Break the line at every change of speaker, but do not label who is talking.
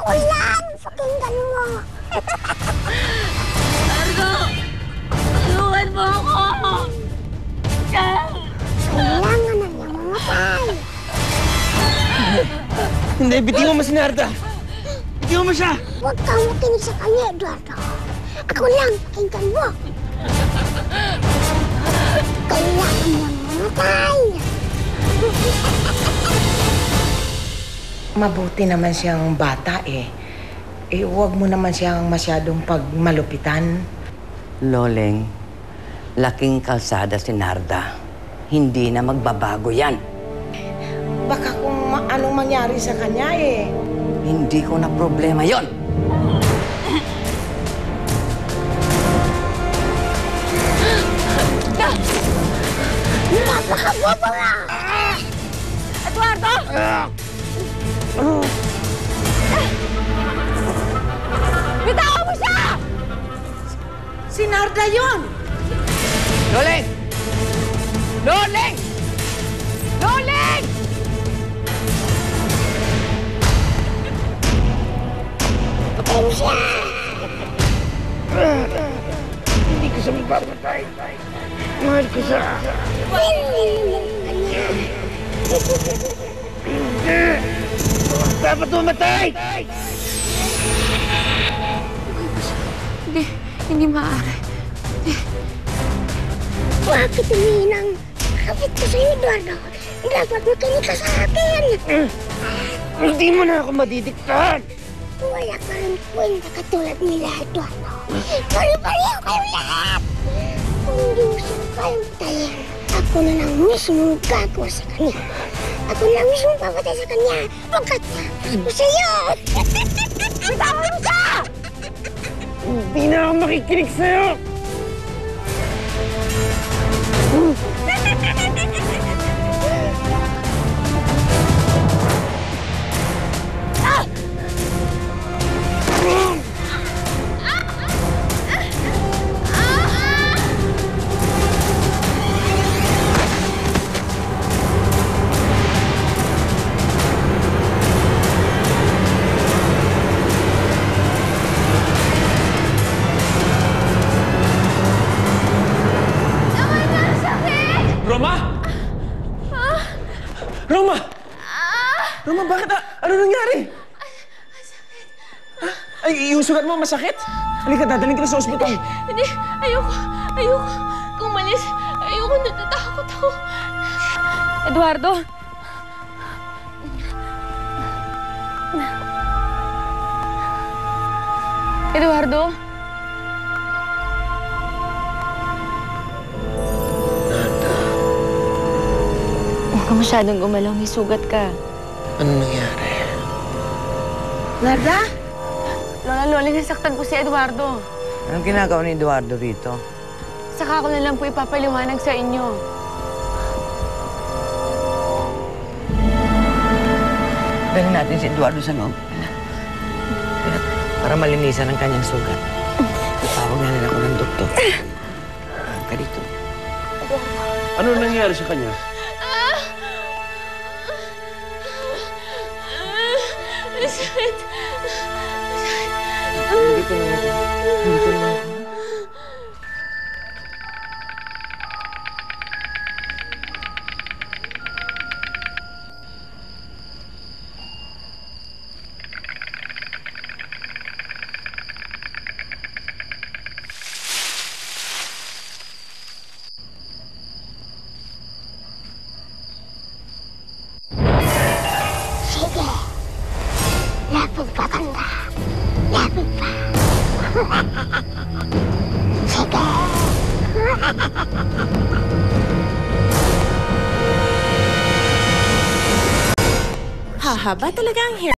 Ako lang! Pakinggan mo!
Largo! Tulungan mo ako!
Kailangan na niya mamatay!
Hindi, bitiwan mo si Narda! Bitiwan mo siya!
Huwag kang makinig sa kanya, Eduardo. Ako lang, pakinggan mo. Kailangan niya mamatay!
Mabuti naman siyang bata eh. Huwag mo naman siyang masyadong pagmalupitan.
Loleng, laking kalsada si Narda. Hindi na magbabago yan.
Baka kung anong mangyari sa kanya eh.
Hindi ko na problema yon.
Napakabobo nga!
Eduardo! Bitawan mo siya!
Si Narda yun!
Loleng! Loleng! Loleng!
Patay mo siya!
Hindi ko siya magpapatay. Mahal ko siya. Dapat mamatay!
Hindi maaari.
Bakit umiinang kapit ko sa'yo, Eduardo? Dapat makinig ka sa akin!
Hindi mo na ako madidiktahan!
Wala ka rin kwenta katulad nila, Eduardo. Pari-pariho kayong lahat! Kung hindi mo siya kayang patayin, ako na lang mismo gagawa sa kanya. Ako na lang mismo papatay sa kanya pagkatapos ko sa'yo!
Bitawan mo siya!
Hindi na ako makikinig sa'yo! Roma? Roma! Roma, bakit? Ano nangyari? Ay, yung sugat mo masakit? Halika, dadaling ka na sa ospital.
Hindi, ayoko. Kung malis, ayoko, natatakot ako. Eduardo! Eduardo? Huwag ka masyadong gumalaw, may sugat ka.
Ano nangyari?
Narda?
Lola, nasaktan po si Eduardo.
Anong ginagawa ni Eduardo rito?
Saka ko na lang po ipapaliwanag sa inyo.
Dali natin si Eduardo sa loob. Para malinisan ang kanyang sugat. Tawag na nila ko ng doktor. Ka dito.
Ano nangyari sa kanya?
Masakit.
Dito na ako. Dito na ako.
Sige! Lapit pa, tanda! Lapit pa! Sige!
Hahaba talaga ang hair